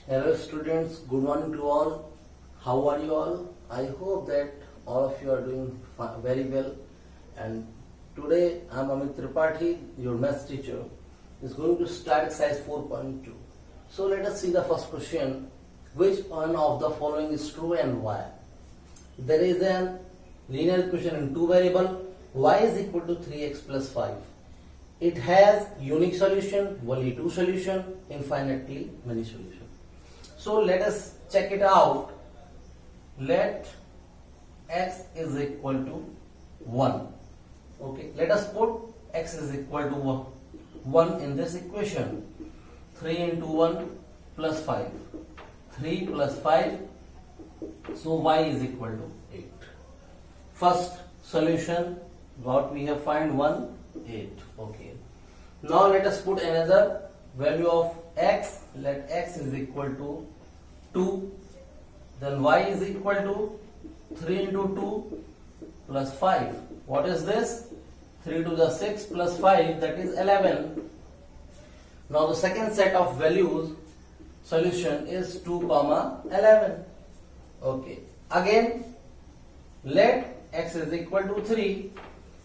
Hello students, good morning to all. How are you all? I hope that all of you are doing very well. And today I am Amit Tripathi, your maths teacher, is going to start exercise 4.2. So let us see the first question. Which one of the following is true and why? There is a linear equation in two variable, y is equal to 3x plus 5. It has unique solution, only two solution, infinitely many solutions. So let us check it out. Let x is equal to 1. Okay, let us put x is equal to 1 in this equation. 3 into 1 plus 5. 3 plus 5. So y is equal to 8. First solution, what we have find 1, 8. Okay. Now let us put another value of x. Let x is equal to 2. Then y is equal to 3 into 2 plus 5. What is this? 3 to the 6 plus 5, that is 11. Now the second set of values solution is 2 comma 11. Okay. Again, let x is equal to 3.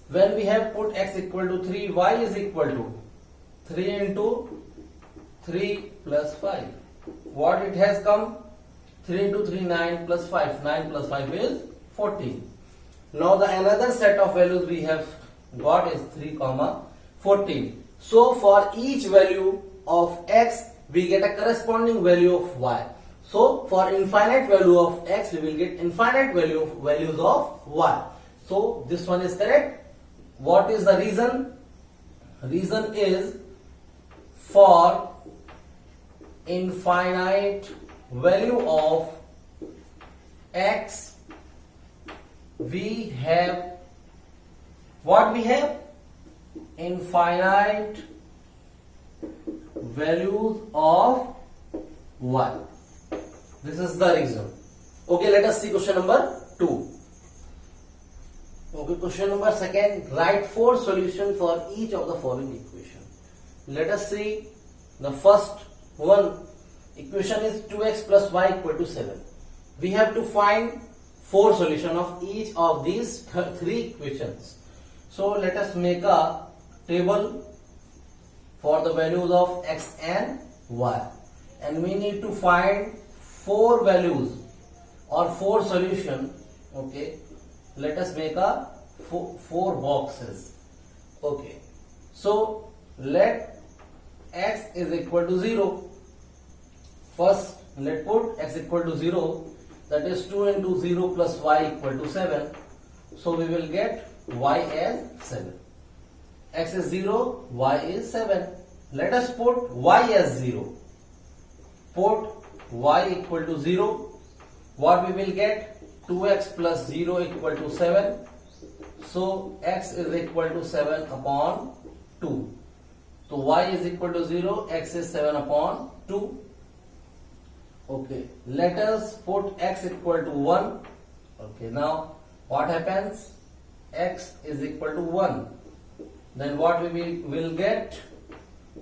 When we have put x equal to 3, y is equal to 3 into 3 plus 5. What it has come? 3 into 3, 9 plus 5. 9 plus 5 is 14. Now the another set of values we have got is 3 comma 14. So for each value of x, we get a corresponding value of y. So for infinite value of x, we will get infinite values of y. So this one is correct. What is the reason? Reason is for infinite value of x, we have what we have? Infinite values of y. This is the reason. Okay, let us see question number 2. Okay, question number 2. Write 4 solutions for each of the following equation. Let us see the first one. Equation is 2x plus y equal to 7. We have to find 4 solutions of each of these 3 equations. So let us make a table for the values of x and y. And we need to find 4 values or 4 solutions. Okay. Let us make a 4 boxes. Okay. So let x is equal to 0. First, let put x equal to 0. That is 2 into 0 plus y equal to 7. So we will get y as 7. X is 0, y is 7. Let us put y as 0. Put y equal to 0. What we will get? 2x plus 0 equal to 7. So x is equal to 7 upon 2. So y is equal to 0, x is 7 upon 2. Okay, let us put x equal to 1. Okay, now what happens? X is equal to 1. Then what we will get?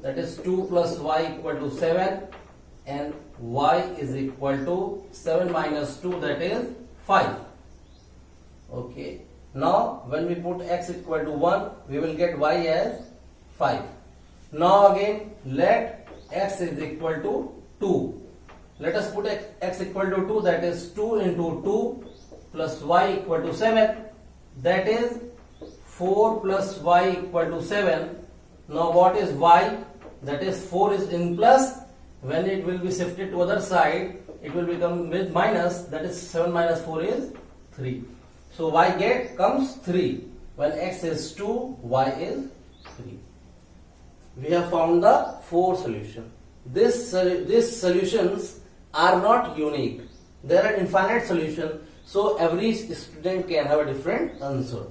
That is 2 plus y equal to 7. And y is equal to 7 minus 2, that is 5. Okay, now when we put x equal to 1, we will get y as 5. Now again, let x is equal to 2. Let us put x equal to 2, that is 2 into 2 plus y equal to 7. That is 4 plus y equal to 7. Now what is y? That is 4 is in plus. When it will be shifted to other side, it will become with minus. That is 7 minus 4 is 3. So y comes 3. When x is 2, y is 3. We have found the 4 solutions. These solutions are not unique. There are infinite solutions. So every student can have a different answer.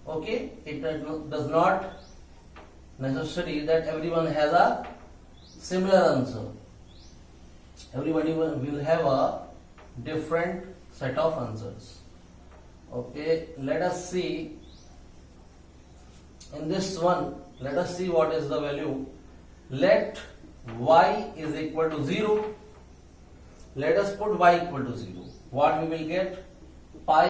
Okay, it does not necessary that everyone has a similar answer. Everybody will have a different set of answers. Okay, let us see in this one. Let us see what is the value. Let y is equal to 0. Let us put y equal to 0. What we will get? Pi